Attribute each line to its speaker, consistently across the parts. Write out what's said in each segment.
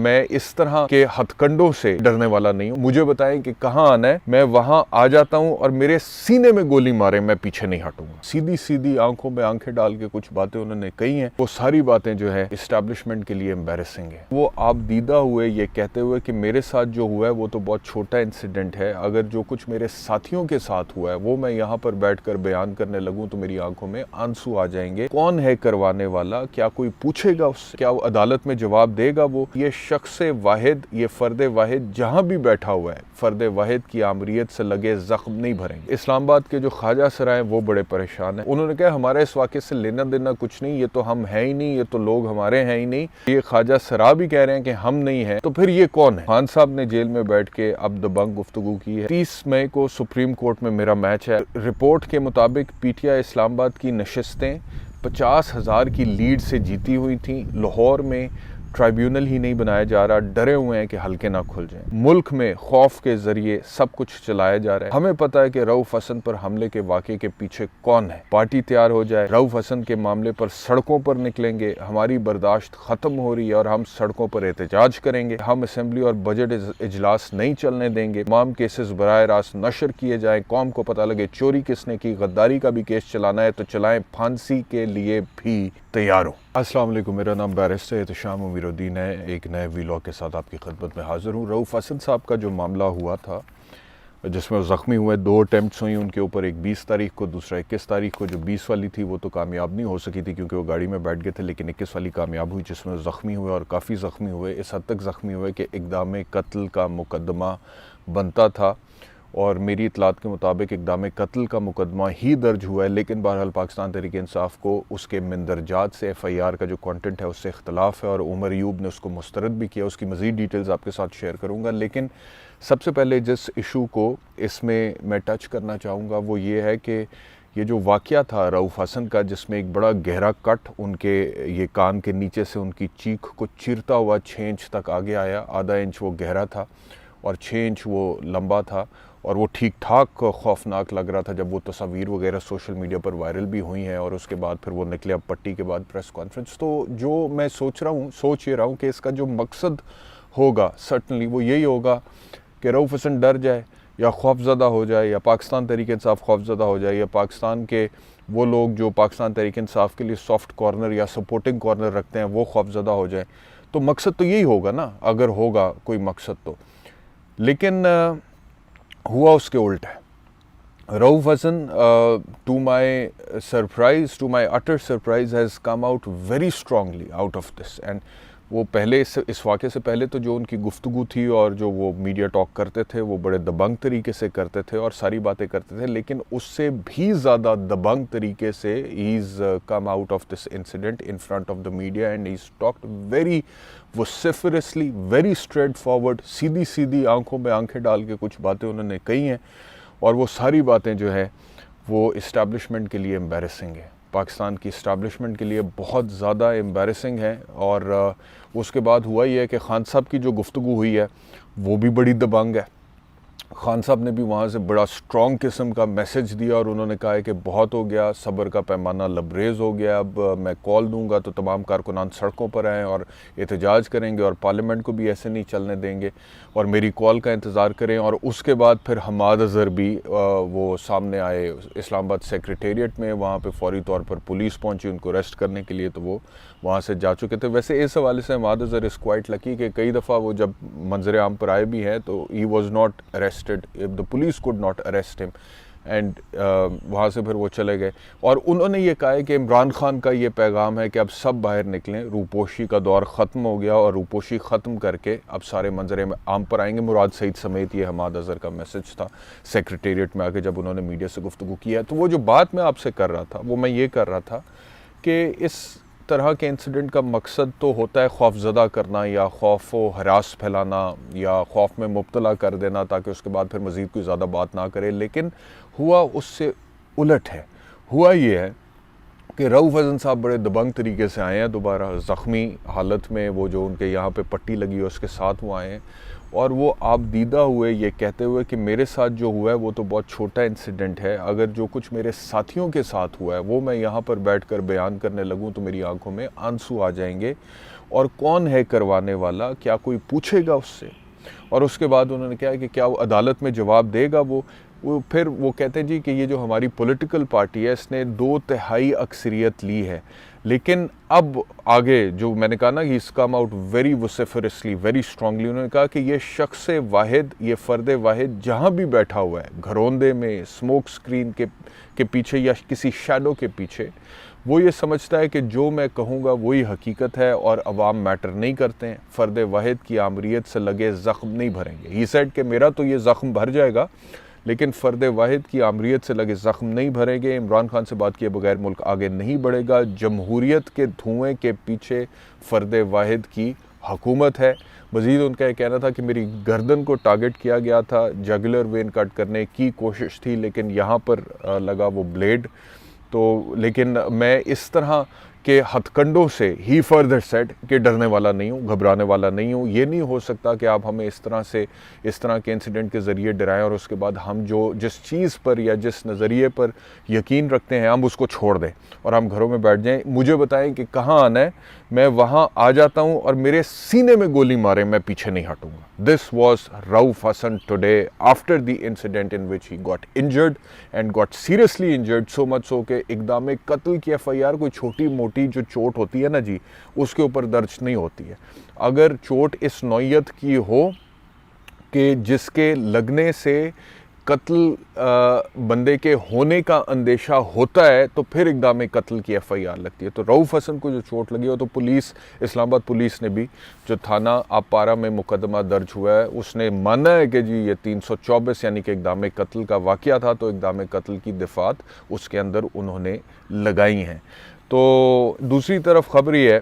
Speaker 1: मैं इस तरह के हथकंडों से डरने वाला नहीं हूँ। मुझे बताएं कि कहाँ आना है, मैं वहां आ जाता हूँ और मेरे सीने में गोली मारे मैं पीछे नहीं हटूंगा। सीधी सीधी आंखों में आंखें डाल के कुछ बातें उन्होंने कही हैं, वो सारी बातें जो है इस्टेब्लिशमेंट के लिए एम्बैरेसिंग है। वो आप दीदा हुए ये कहते हुए कि मेरे साथ जो हुआ है वो तो बहुत छोटा इंसिडेंट है, अगर जो कुछ मेरे साथियों के साथ हुआ है वो मैं यहाँ पर बैठकर बयान करने लगूं तो मेरी आंखों में आंसू आ जाएंगे। कौन है करवाने वाला? क्या कोई पूछेगा उससे? क्या वो अदालत में जवाब देगा? वो ये शख्स वाहिद, ये फर्द वाहिद जहां भी बैठा हुआ है, फर्द वाहिद की आमरीत से लगे जख्म नहीं भरेंगे। इस्लामाबाद के जो ख्वाजा सराय वो बड़े परेशान हैं। उन्होंने कहा हमारा इस वाक़े से लेना देना कुछ नहीं, ये तो हम है ही नहीं, ये तो लोग हमारे हैं ही नहीं। ये ख्वाजा सरा भी कह रहे हैं कि हम नहीं हैं, तो फिर ये कौन है? खान साहब ने जेल में बैठ के अब दबंग गुफ्तगू की है। 30 मई को सुप्रीम कोर्ट में मेरा मैच है। रिपोर्ट के मुताबिक पीटीआई इस्लामाबाद की नशिस्तें 50,000 की लीड से जीती हुई थी। लाहौर में ट्राइब्यूनल ही नहीं बनाया जा रहा, डरे हुए हैं कि हल्के ना खुल जाएं। मुल्क में खौफ के जरिए सब कुछ चलाया जा रहा है। हमें पता है कि रऊफ हसन पर हमले के वाक़े के पीछे कौन है। पार्टी तैयार हो जाए, रऊफ हसन के मामले पर सड़कों पर निकलेंगे। हमारी बर्दाश्त खत्म हो रही है और हम सड़कों पर एहतजाज करेंगे। हम असेंबली और बजट इजलास नहीं चलने देंगे। तमाम केसेस बराह रास्त नशर किए जाए, कौम को पता लगे चोरी किसने की। गद्दारी का भी केस चलाना है तो चलाएं, फांसी के लिए भी तैयार हो। अस्सलाम वालेकुम, मेरा नाम बैरिस्टर एहतशाम अमीरुद्दीन है। एक नए व्लॉग के साथ आपकी खिदमत में हाज़िर हूँ। रऊफ हसन साहब का जो मामला हुआ था जिसमें वो ज़ख्मी हुए, 2 अटैम्प्ट्स हुई उनके ऊपर, एक 20 तारीख को, दूसरा 21 तारीख को। जो 20 वाली थी वो तो कामयाब नहीं हो सकी थी क्योंकि वो गाड़ी में बैठ गए थे, लेकिन 21 वाली कामयाब हुई जिसमें ज़ख्मी हुए और काफ़ी ज़ख्मी हुए। इस हद तक ज़ख्मी हुए कि इक़दाम कत्ल का मुकदमा बनता था और मेरी इतलात के मुताबिक इक़दाम कत्ल का मुकदमा ही दर्ज हुआ है, लेकिन बहरहाल पाकिस्तान तहरीक इंसाफ को उसके मंदरजात से FIR का जो कंटेंट है उससे इख्तलाफ है और उमर अयूब ने उसको मुस्तरद भी किया। उसकी मज़ीद डिटेल्स आपके साथ शेयर करूँगा, लेकिन सबसे पहले जिस इशू को इसमें मैं टच करना चाहूँगा वो ये है कि ये जो वाक़या था रऊफ हसन का, जिसमें एक बड़ा गहरा कट उनके ये कान के नीचे से उनकी चीख को चीरता हुआ 6 इंच तक आगे आया। आधा इंच वो गहरा था और 6 इंच वो लंबा था और वो ठीक ठाक खौफनाक लग रहा था जब वो तस्वीर वगैरह सोशल मीडिया पर वायरल भी हुई हैं और उसके बाद फिर वो निकले अब पट्टी के बाद प्रेस कॉन्फ्रेंस। तो जो मैं सोच ये रहा हूँ कि इसका जो मकसद होगा सर्टनली वो यही होगा कि रऊफ हसन डर जाए या खौफज़दा हो जाए या पाकिस्तान तहरीक इंसाफ खौफज़दा हो जाए या पाकिस्तान के वो लोग जो पाकिस्तान तहरीक इंसाफ के लिए सॉफ्ट कॉर्नर या सपोर्टिंग कॉर्नर रखते हैं वो खौफज़दा हो जाए। तो मकसद तो यही होगा ना, अगर होगा कोई मकसद तो। लेकिन हुआ उसके उल्टा है। Rauf Hasan to my surprise, to my utter surprise has come out very strongly out of this. And वो पहले इस वाक़े से पहले तो जो उनकी गुफ्तगू थी और जो वो मीडिया टॉक करते थे वो बड़े दबंग तरीके से करते थे और सारी बातें करते थे, लेकिन उससे भी ज़्यादा दबंग तरीके से ही is come out of this incident in front of the media and he is talked very vociferously, very straight forward. सीधी सीधी आंखों में आंखें डाल के कुछ बातें उन्होंने कही हैं और वो सारी बातें जो है वो इस्टेब्लिशमेंट के लिए एम्बैरेसिंग है, पाकिस्तान की इस्टेब्लिशमेंट के लिए बहुत ज़्यादा एम्बैरेसिंग है। और उसके बाद हुआ ये है कि खान साहब की जो गुफ्तगू हुई है वो भी बड़ी दबंग है। खान साहब ने भी वहाँ से बड़ा स्ट्रॉन्ग किस्म का मैसेज दिया और उन्होंने कहा है कि बहुत हो गया, सब्र का पैमाना लबरेज़ हो गया, अब मैं कॉल दूंगा तो तमाम कारकुनान सड़कों पर आएँ और एहतजाज करेंगे और पार्लियामेंट को भी ऐसे नहीं चलने देंगे और मेरी कॉल का इंतज़ार करें। और उसके बाद फिर हमाद अज़हर भी वो सामने आए इस्लामाबाद सेक्रेटेरिएट में, वहाँ पर फौरी तौर पर पुलिस पहुँची उनको अरेस्ट करने के लिए, तो वो वहाँ से जा चुके थे। वैसे इस हवाले से Hammad Azhar is quite lucky कि कई दफ़ा वो जब मंजर आम पर आए भी हैं तो he was not arrested, the police could not arrest him and वहाँ से फिर वो चले गए। और उन्होंने ये कहा है कि इमरान खान का ये पैगाम है कि अब सब बाहर निकलें, रूपोशी का दौर ख़त्म हो गया और रूपोशी ख़त्म करके अब सारे मंजरे में आम पर आएंगे। मुराद सईद समेत ये हमाद अज़हर का मैसेज था सेक्रेटेरिएट में आके जब उन्होंने मीडिया से गुफ्तगू किया। तो वो जो बात मैं आपसे कर रहा था वो मैं ये कर रहा था कि इस तरह के इंसिडेंट का मकसद तो होता है खौफज़दा करना या खौफ व हरास फैलाना या खौफ में मुब्तला कर देना ताकि उसके बाद फिर मज़ीद कोई ज़्यादा बात ना करे, लेकिन हुआ उससे उलट है। हुआ ये है कि रऊफ हसन साहब बड़े दबंग तरीके से आए हैं दोबारा ज़ख्मी हालत में, वो जो उनके यहाँ पे पट्टी लगी है उसके साथ वो आए हैं और वो आप दीदा हुए ये कहते हुए कि मेरे साथ जो हुआ है वो तो बहुत छोटा इंसिडेंट है, अगर जो कुछ मेरे साथियों के साथ हुआ है वो मैं यहाँ पर बैठकर बयान करने लगूँ तो मेरी आंखों में आंसू आ जाएंगे। और कौन है करवाने वाला, क्या कोई पूछेगा उससे? और उसके बाद उन्होंने कहा कि क्या वो अदालत में जवाब देगा वो फिर वो कहते हैं जी कि ये जो हमारी पॉलिटिकल पार्टी है इसने 2/3 अक्सरियत ली है, लेकिन अब आगे जो मैंने कहा ना कि इस come out very vociferously, very strongly, उन्होंने कहा कि ये शख्स वाहिद, ये फ़र्द वाहिद जहाँ भी बैठा हुआ है, घरौंदे में, स्मोक स्क्रीन के पीछे या किसी शैडो के पीछे, वो ये समझता है कि जो मैं कहूँगा वही हकीकत है और अवाम मैटर नहीं करते हैं। फ़र्द वाहिद की आमरीत से लगे ज़ख्म नहीं भरेंगे। ही सेड कि मेरा तो ये ज़ख्म भर जाएगा, लेकिन फ़र्द वाहिद की आमरीत से लगे ज़ख्म नहीं भरेंगे। इमरान खान से बात किए बगैर मुल्क आगे नहीं बढ़ेगा। जमहूरियत के धुएँ के पीछे फ़र्द वाहिद की हुकूमत है। मज़ीद उनका यह कहना था कि मेरी गर्दन को टारगेट किया गया था, जगुलर वेन कट करने की कोशिश थी, लेकिन यहाँ पर लगा वो ब्लेड। तो लेकिन मैं इस तरह के हथकंडों से ही फर्दर सेट कि डरने वाला नहीं हूँ, घबराने वाला नहीं हूँ। ये नहीं हो सकता कि आप हमें इस तरह के इंसिडेंट के ज़रिए डराएं और उसके बाद हम जिस चीज़ पर या जिस नज़रिए पर यकीन रखते हैं हम उसको छोड़ दें और हम घरों में बैठ जाएं। मुझे बताएं कि कहाँ आना है, मैं वहाँ आ जाता हूँ और मेरे सीने में गोली मारे, मैं पीछे नहीं हटूँगा। This was Rauf Hasan today after the incident in which he got injured and got seriously injured, so much सो के इक़दाम कत्ल की FIR कोई छोटी मोटी जो चोट होती है ना जी, उसके ऊपर दर्ज नहीं होती है। अगर चोट इस नौयत की हो कि जिसके लगने से कत्ल बंदे के होने का अंदेशा होता है, तो फिर इक़दाम कत्ल की FIR लगती है। तो रऊफ हसन को जो चोट लगी हो, तो पुलिस, इस्लामाबाद पुलिस ने भी, जो थाना आपारा में मुकदमा दर्ज हुआ है, उसने माना है कि जी ये 324 यानी कि इक़दाम कत्ल का वाक़या था, तो इक़दाम कत्ल की दफ़ात उसके अंदर उन्होंने लगाई हैं। तो दूसरी तरफ ख़बर ये है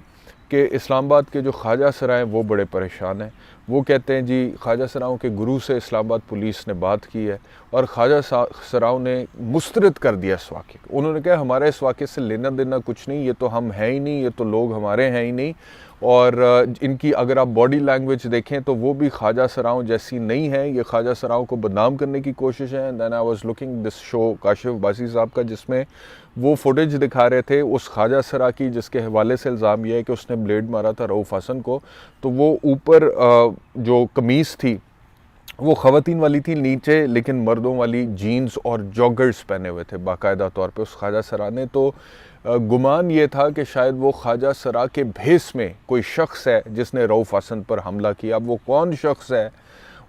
Speaker 1: कि इस्लामाबाद के जो ख्वाजा सराय हैं वो बड़े परेशान हैं। वो कहते हैं जी ख्वाजा सराओं के गुरु से इस्लामाबाद पुलिस ने बात की है और ख्वाजा सराओं ने मुस्तरद कर दिया इस वाक़े को। उन्होंने कहा हमारा इस वाक़े से लेना देना कुछ नहीं, ये तो हम हैं ही नहीं, ये तो लोग हमारे हैं ही नहीं। और इनकी अगर आप बॉडी लैंग्वेज देखें तो वो भी ख्वाजा सराओं जैसी नहीं है, ये ख्वाजा सराओं को बदनाम करने की कोशिश है। Then I was looking this show Kashif Abbasi साहब का, जिसमें वो फुटेज दिखा रहे थे उस ख्वाजा सरा की जिसके हवाले से इल्ज़ाम यह है कि उसने ब्लेड मारा था रऊफ हसन को। तो वो ऊपर जो कमीज़ थी वो ख़वातीन वाली थी नीचे, लेकिन मर्दों वाली जीन्स और जॉगर्स पहने हुए थे बाकायदा तौर पे उस ख्वाजा सरा ने। तो गुमान ये था कि शायद वो ख्वाजा सरा के भेस में कोई शख्स है जिसने रऊफ हसन पर हमला किया। अब वो कौन शख्स है,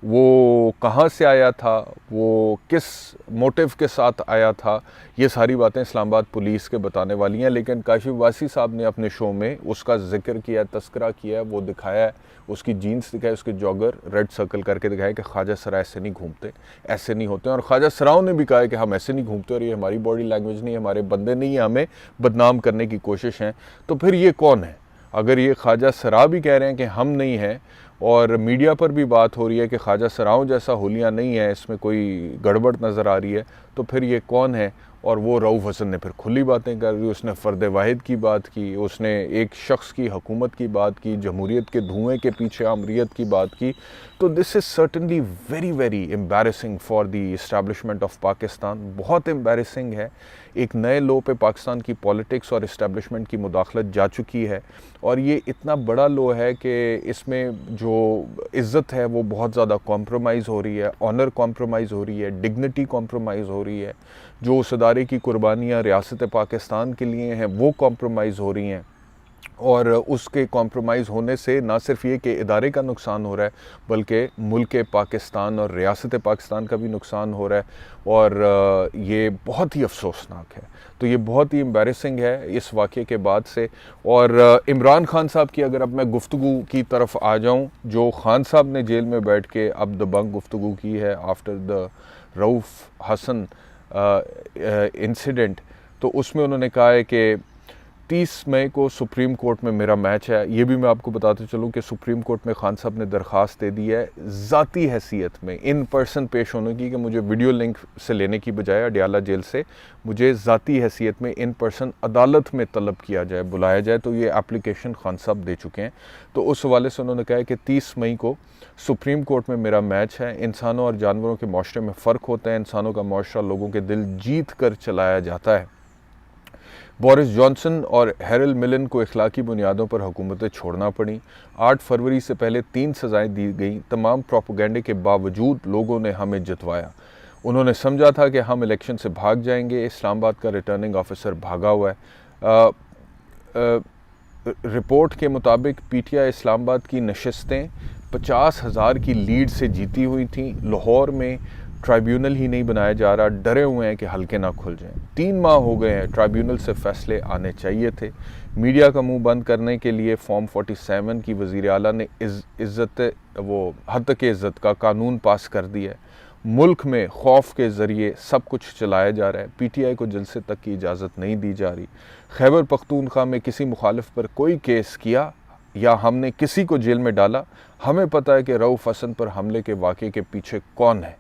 Speaker 1: वो कहाँ से आया था, वो किस मोटिव के साथ आया था, ये सारी बातें इस्लामाबाद पुलिस के बताने वाली हैं। लेकिन काशिफ वासी साहब ने अपने शो में उसका जिक्र किया, तस्करा किया, वो दिखाया है, उसकी जीन्स दिखाई, उसके जॉगर रेड सर्कल करके दिखाया कि ख्वाजा सरा ऐसे नहीं घूमते, ऐसे नहीं होते। और ख्वाजा सराओं ने भी कहा है कि हम ऐसे नहीं घूमते और ये हमारी बॉडी लैंग्वेज नहीं, हमारे बंदे नहीं है, हमें बदनाम करने की कोशिश है। तो फिर ये कौन है? अगर ये ख्वाजा सरा भी कह रहे हैं कि हम नहीं हैं और मीडिया पर भी बात हो रही है कि ख्वाजा सराओं जैसा हुलिया नहीं है, इसमें कोई गड़बड़ नज़र आ रही है, तो फिर ये कौन है? और वो रऊफ हसन ने फिर खुली बातें कर दी, उसने फ़र्द वाहिद की बात की, उसने एक शख्स की हुकूमत की बात की, जमहूरियत के धुएँ के पीछे आमरीत की बात की। तो this is certainly very very embarrassing for the establishment of Pakistan. बहुत एम्बैरेसिंग है। एक नए लो पे पाकिस्तान की पॉलिटिक्स और इस्टेब्लिशमेंट की मुदाखलत जा चुकी है और ये इतना बड़ा लो है कि इसमें जो इज़्ज़त है वो बहुत ज़्यादा कॉम्प्रोमाइज़ हो रही है, ऑनर कॉम्प्रोमाइज़ हो रही है, डिग्निटी कॉम्प्रोमाइज़ हो रही है, जो उस अदारे की कुर्बानियाँ रियासत पाकिस्तान के लिए हैं वो कॉम्प्रोमाइज़ हो रही हैं। और उसके कॉम्प्रोमाइज़ होने से ना सिर्फ ये कि इदारे का नुकसान हो रहा है, बल्कि मुल्क पाकिस्तान और रियासत पाकिस्तान का भी नुकसान हो रहा है और ये बहुत ही अफसोसनाक है। तो ये बहुत ही एम्बैरेसिंग है इस वाक़े के बाद से। और इमरान खान साहब की अगर अब मैं गुफ्तगू की तरफ आ जाऊँ, जो खान साहब ने जेल में बैठ के अब दबंग गुफ्तगू की है after the Rauf Hasan incident, तो उसमें उन्होंने कहा है कि 30 मई को सुप्रीम कोर्ट में मेरा मैच है। ये भी मैं आपको बताते चलूँ कि सुप्रीम कोर्ट में खान साहब ने दरख्वास्त दे दी है ज़ाती हैसियत में इन पर्सन पेश होने की, कि मुझे वीडियो लिंक से लेने की बजाय अडियाला जेल से मुझे ज़ाती हैसियत में इन पर्सन अदालत में तलब किया जाए, बुलाया जाए। तो ये एप्लीकेशन खान साहब दे चुके हैं। तो उस हवाले से उन्होंने कहा है कि 30 मई को सुप्रीम कोर्ट में मेरा मैच है। इंसानों और जानवरों के माशरे में फ़र्क होता है, इंसानों का माशरा लोगों के दिल जीत कर चलाया जाता है। बोरिस जॉनसन और हैरल मिलन को इखलाकी बुनियादों पर हुकूमतें छोड़ना पड़ी। 8 फरवरी से पहले 3 सज़ाएँ दी गई। तमाम प्रोपेगेंडे के बावजूद लोगों ने हमें जितवाया। उन्होंने समझा था कि हम इलेक्शन से भाग जाएंगे। इस्लामाबाद का रिटर्निंग ऑफिसर भागा हुआ है। रिपोर्ट के मुताबिक पीटीआई इस्लामाबाद की नशस्तें 50,000 की लीड से जीती हुई थी। लाहौर में ट्राइब्यूनल ही नहीं बनाया जा रहा, डरे हुए हैं कि हल्के ना खुल जाएं। 3 माह हो गए हैं, ट्राइब्यूनल से फैसले आने चाहिए थे। मीडिया का मुंह बंद करने के लिए फॉर्म 47 की वज़ीर आला ने हद के इज़्ज़त का कानून पास कर दिया है। मुल्क में खौफ के ज़रिए सब कुछ चलाया जा रहा है। पीटीआई को जलसे तक की इजाज़त नहीं दी जा रही। खैबर पख्तूनख्वा में किसी मुखालिफ पर कोई केस किया या हमने किसी को जेल में डाला, हमें पता है कि रऊफ़ हसन पर हमले के वाक़े के पीछे कौन है।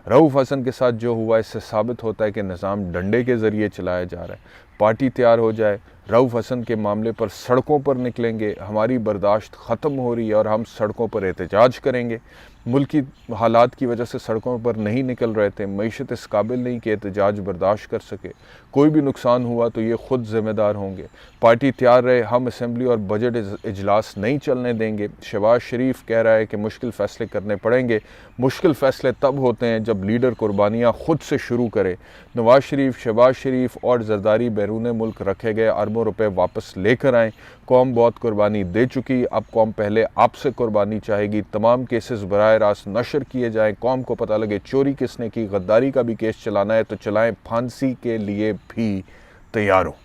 Speaker 1: रऊफ़ हसन के साथ जो हुआ, इससे साबित होता है कि निज़ाम डंडे के ज़रिए चलाया जा रहा है। पार्टी तैयार हो जाए, रऊफ़ हसन के मामले पर सड़कों पर निकलेंगे। हमारी बर्दाश्त ख़त्म हो रही है और हम सड़कों पर एहतजाज करेंगे। मुल्क की हालात की वजह से सड़कों पर नहीं निकल रहे थे। मईशत इस काबिल नहीं कि एहतजाज बर्दाश्त कर सके। कोई भी नुकसान हुआ तो ये ख़ुद ज़िम्मेदार होंगे। पार्टी तैयार रहे, हम असम्बली और बजट इजलास नहीं चलने देंगे। शहबाज शरीफ कह रहा है कि मुश्किल फ़ैसले करने पड़ेंगे। मुश्किल फ़ैसले तब होते हैं जब लीडर कुर्बानियाँ ख़ुद से शुरू करे। नवाज शरीफ, शहबाज शरीफ और जरदारी बैरून मुल्क रखे गए अरबों रुपए वापस लेकर आएँ। कौम बहुत कुर्बानी दे चुकी, अब कौम पहले आपसे कुर्बानी चाहेगी। तमाम केसेस बराह रास्त नशर किए जाएँ। कौम को पता लगे चोरी किसने की। गद्दारी का भी केस चलाना है तो चलाएं, फांसी के लिए भी तैयार हो।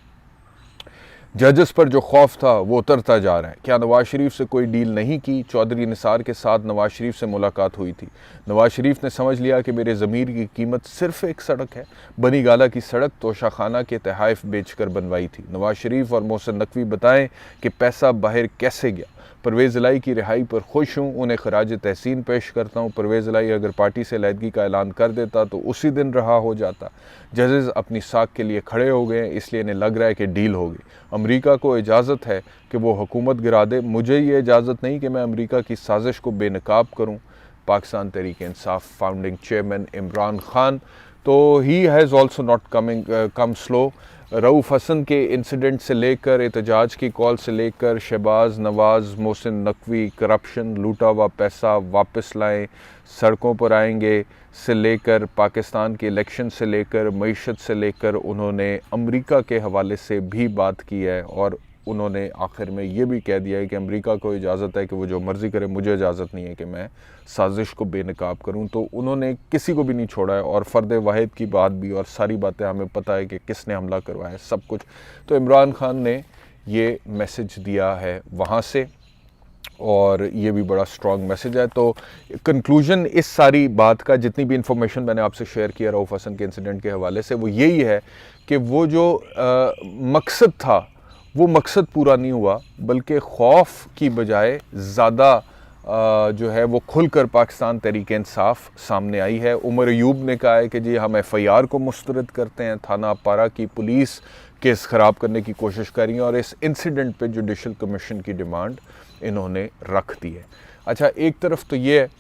Speaker 1: जजेस पर जो खौफ था वो उतरता जा रहा है। क्या नवाज शरीफ से कोई डील नहीं की? चौधरी निसार के साथ नवाज शरीफ से मुलाकात हुई थी। नवाज शरीफ ने समझ लिया कि मेरे ज़मीर की कीमत सिर्फ एक सड़क है। बनी गाला की सड़क तोशाखाना के तहाइफ बेचकर बनवाई थी। नवाज शरीफ और मोहसिन नकवी बताएं कि पैसा बाहर कैसे गया। परवेज़ इलाही की रिहाई पर खुश हूँ, उन्हें खराज तहसीन पेश करता हूँ। परवेज़ इलाही अगर पार्टी से अलहदगी का ऐलान कर देता तो उसी दिन रहा हो जाता। जजेस अपनी साख के लिए खड़े हो गए, इसलिए इन्हें लग रहा है कि डील होगी। अमेरिका को इजाज़त है कि वो हुकूमत गिरा दे, मुझे ये इजाज़त नहीं कि मैं अमेरिका की साजिश को बेनकाब करूँ। पाकिस्तान तहरीक इंसाफ फाउंडिंग चेयरमैन इमरान खान, तो he has also not come slow. Rauf Hasan के इंसिडेंट से लेकर एहतजाज की कॉल से लेकर शहबाज, नवाज, मोहसिन नकवी, करप्शन, लूटा हुआ पैसा वापस लाएं, सड़कों पर आएंगे से लेकर पाकिस्तान के इलेक्शन से लेकर मईशत से लेकर उन्होंने अमेरिका के हवाले से भी बात की है। और उन्होंने आखिर में ये भी कह दिया है कि अमेरिका को इजाज़त है कि वो जो मर्ज़ी करे, मुझे इजाज़त नहीं है कि मैं साजिश को बेनकाब करूं। तो उन्होंने किसी को भी नहीं छोड़ा है। और फ़र्द वाहिद की बात भी और सारी बातें हमें पता है कि किसने हमला करवाया है, सब कुछ। तो इमरान खान ने ये मैसेज दिया है वहाँ से और ये भी बड़ा स्ट्रॉन्ग मैसेज है। तो कंक्लूजन इस सारी बात का, जितनी भी इंफॉर्मेशन मैंने आपसे शेयर किया रऊफ़ हसन के इंसिडेंट के हवाले से, वो यही है कि वो जो मकसद था वो मकसद पूरा नहीं हुआ, बल्कि खौफ की बजाय ज़्यादा जो है वो खुलकर पाकिस्तान तहरीक इंसाफ सामने आई है। उमर अयूब ने कहा है कि जी हम FIR को मुस्तरद करते हैं। थाना पारा की पुलिस केस ख़राब करने की कोशिश कर रही है और इस इंसिडेंट पे जुडिशल कमीशन की डिमांड इन्होंने रख दी है। अच्छा, एक तरफ तो ये है,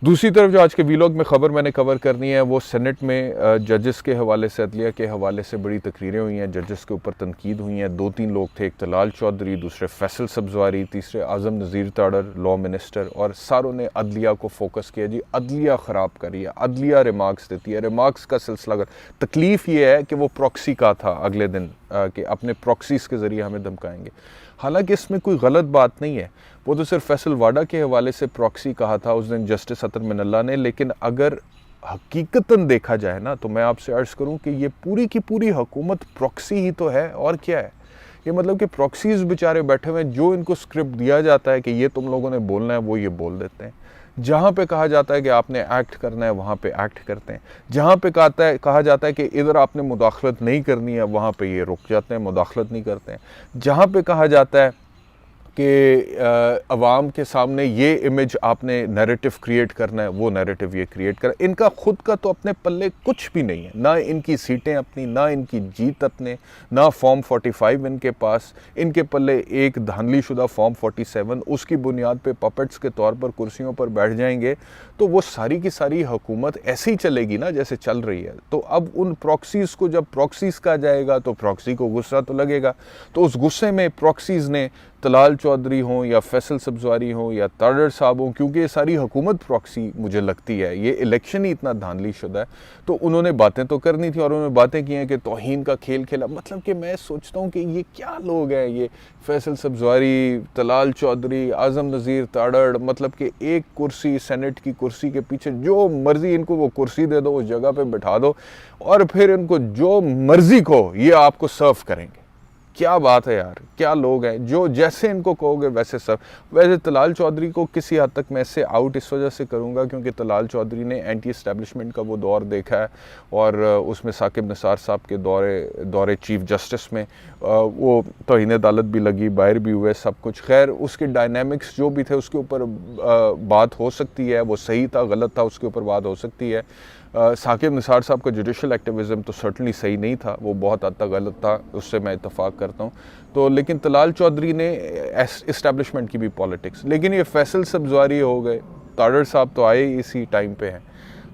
Speaker 1: दूसरी तरफ जो आज के वीलॉग में ख़बर मैंने कवर करनी है वो सेनेट में जजेस के हवाले से, अदलिया के हवाले से बड़ी तकरीरें हुई हैं। जजेस के ऊपर तनकीद हुई हैं। 2-3 लोग थे, एक तलाल चौधरी, दूसरे फैसल सब्जवारी, तीसरे आज़म नज़ीर ताड़र लॉ मिनिस्टर, और सारों ने अदलिया को फोकस किया। जी अदलिया ख़राब करी है, अदलिया रिमार्क्स देती है। रिमार्क्स का सिलसिला अगर तकलीफ़ ये है कि वो प्रॉक्सी का था अगले दिन कि अपने प्रॉक्सीज़ के ज़रिए हमें धमकाएंगे। हालांकि इसमें कोई गलत बात नहीं है, वो तो सिर्फ फैसल वाडा के हवाले से प्रॉक्सी कहा था उस दिन जस्टिस अतर मिनल्ला ने। लेकिन अगर हकीकतन देखा जाए ना, तो मैं आपसे अर्ज़ करूं कि ये पूरी की पूरी हुकूमत प्रॉक्सी ही तो है, और क्या है। ये मतलब कि प्रॉक्सीज बेचारे बैठे हुए हैं, जो इनको स्क्रिप्ट दिया जाता है कि ये तुम लोगों ने बोलना है, वो ये बोल देते हैं। जहाँ पे कहा जाता है कि आपने एक्ट करना है, वहाँ पे एक्ट करते हैं। जहाँ पे कहा जाता है कि इधर आपने मुदाखलत नहीं करनी है, वहाँ पे ये रुक जाते हैं, मुदाखलत नहीं करते हैं। जहाँ पे कहा जाता है कि अवाम के सामने ये इमेज आपने नैरेटिव क्रिएट करना है, वो नैरेटिव ये क्रिएट कर। इनका खुद का तो अपने पल्ले कुछ भी नहीं है, ना इनकी सीटें अपनी, ना इनकी जीत अपने, ना फॉर्म 45 इनके पास। इनके पल्ले एक धांधली शुदा फॉर्म 47, उसकी बुनियाद पे पपेट्स के तौर पर कुर्सियों पर बैठ जाएंगे तो वो सारी की सारी हुकूमत ऐसे ही चलेगी ना जैसे चल रही है। तो अब उन प्रॉक्सीज़ को जब प्रॉक्सीज़ कहा जाएगा तो प्रॉक्सी को गुस्सा तो लगेगा। तो उस गुस्से में प्रॉक्सीज़ ने तलाल चौधरी हों या फैसल सब्ज़वारी हों या तारड़ साहब हों, क्योंकि ये सारी हुकूमत प्रॉक्सी मुझे लगती है, ये इलेक्शन ही इतना धांधली शुदा है, तो उन्होंने बातें तो करनी थी और उन्होंने बातें की हैं कि तौहीन का खेल खेला। मतलब कि मैं सोचता हूँ कि ये क्या लोग हैं, ये फैसल सब्ज़वारी, तलाल चौधरी, आज़म नज़ीर तारड़, मतलब कि एक कुर्सी, सेनेट की कुर्सी के पीछे जो मर्ज़ी इनको वो कुर्सी दे दो, उस जगह पे बिठा दो और फिर इनको जो मर्ज़ी को ये आपको सर्व करेंगे। क्या बात है यार, क्या लोग हैं, जो जैसे इनको कहोगे वैसे सब। वैसे तलाल चौधरी को किसी हद तक मैं इससे आउट इस वजह से करूंगा क्योंकि तलाल चौधरी ने एंटी एस्टेब्लिशमेंट का वो दौर देखा है और उसमें साकिब निसार साहब के दौरे चीफ जस्टिस में वो तौहीन अदालत भी लगी, बाहर भी हुए, सब कुछ। खैर उसके डायनामिक्स जो भी थे उसके ऊपर बात हो सकती है, वो सही था गलत था उसके ऊपर बात हो सकती है। साकिब निसार साहब का जुडिशल एक्टिविज़म तो सर्टनली सही नहीं था, वो बहुत हद तक गलत था, उससे मैं इत्तफाक करता हूँ। तो लेकिन तलाल चौधरी ने इस्टेब्लिशमेंट की भी पॉलिटिक्स, लेकिन ये फैसल सब्ज़वारी हो गए, तारड़ साहब तो आए इसी टाइम पे हैं।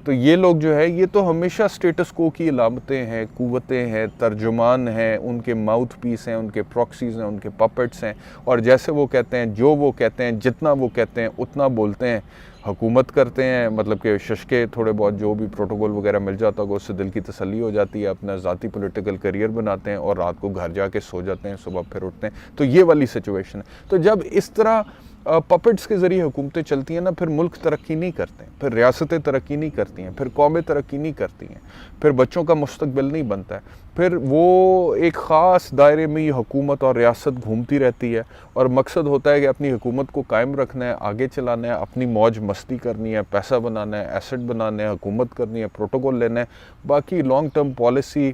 Speaker 1: तो ये लोग जो है ये तो हमेशा स्टेटस को की अलामतें हैं, कुव्वतें हैं, तर्जुमान हैं, उनके माउथ पीस हैं, उनके प्रॉक्सीज़ हैं, उनके पपेट्स हैं और जैसे वो कहते हैं, जो वो कहते हैं, जितना वो कहते हैं उतना बोलते हैं, हुकूमत करते हैं। मतलब कि शशके थोड़े बहुत जो भी प्रोटोकॉल वगैरह मिल जाता होगा उससे दिल की तसल्ली हो जाती है, अपना ज़ाती पॉलिटिकल करियर बनाते हैं और रात को घर जाके सो जाते हैं, सुबह फिर उठते हैं। तो ये वाली सिचुएशन है। तो जब इस तरह पपेट्स के ज़रिए हुकूमतें चलती हैं ना, फिर मुल्क तरक्की नहीं करते हैं, फिर रियासतें तरक्की नहीं करती हैं, फिर कौमें तरक्की नहीं करती हैं, फिर बच्चों का मुस्तकबिल नहीं बनता है, फिर वो एक ख़ास दायरे में ही हुकूमत और रियासत घूमती रहती है और मकसद होता है कि अपनी हुकूमत को कायम रखना है, आगे चलाना है, अपनी मौज मस्ती करनी है, पैसा बनाना है, एसेट बनाना है, हुकूमत करनी है, प्रोटोकॉल लेना है। बाकी long term policy,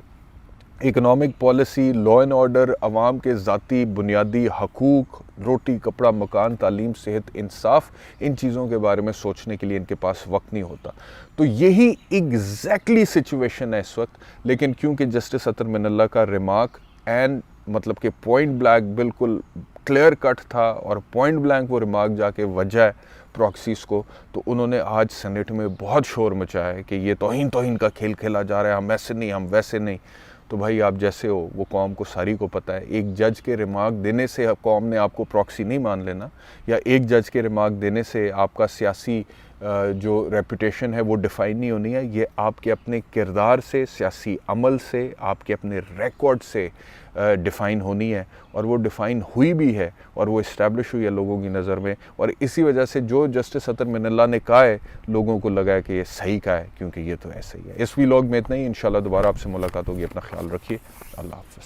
Speaker 1: economic policy, law and order, अवाम के ज़ाती बुनियादी हकूक़, रोटी कपड़ा मकान, तालीम, सेहत, इंसाफ, इन चीज़ों के बारे में सोचने के लिए इनके पास वक्त नहीं होता। तो यही एग्जैक्टली सिचुएशन है इस वक्त। लेकिन क्योंकि जस्टिस अतर मिनल्ला का रिमार्क एंड मतलब कि पॉइंट ब्लैंक बिल्कुल क्लियर कट था और पॉइंट ब्लैंक वो रिमार्क जाके वजह है प्रॉक्सीज़ को, तो उन्होंने आज सेनेट में बहुत शोर मचाया है कि ये तौहीन का खेल खेला जा रहा है, हम ऐसे नहीं, हम वैसे नहीं। तो भाई आप जैसे हो वो कौम को सारी को पता है। एक जज के रिमार्क देने से कौम ने आपको प्रॉक्सी नहीं मान लेना, या एक जज के रिमार्क देने से आपका सियासी जो रेपुटेशन है वो डिफ़ाइन नहीं होनी है। ये आपके अपने किरदार से, सियासी अमल से, आपके अपने रिकॉर्ड से डिफ़ाइन होनी है और वो डिफ़ाइन हुई भी है और वो इस्टेब्लिश हुई है लोगों की नज़र में। और इसी वजह से जो जस्टिस अतर मिनल्ला ने कहा है लोगों को लगा है कि ये सही कहा है, क्योंकि ये तो ऐसा ही है। इस व्लॉग में इतना ही। इंशाल्लाह दोबारा आपसे मुलाकात होगी। अपना ख्याल रखिए। अल्लाह हाफ़िज़।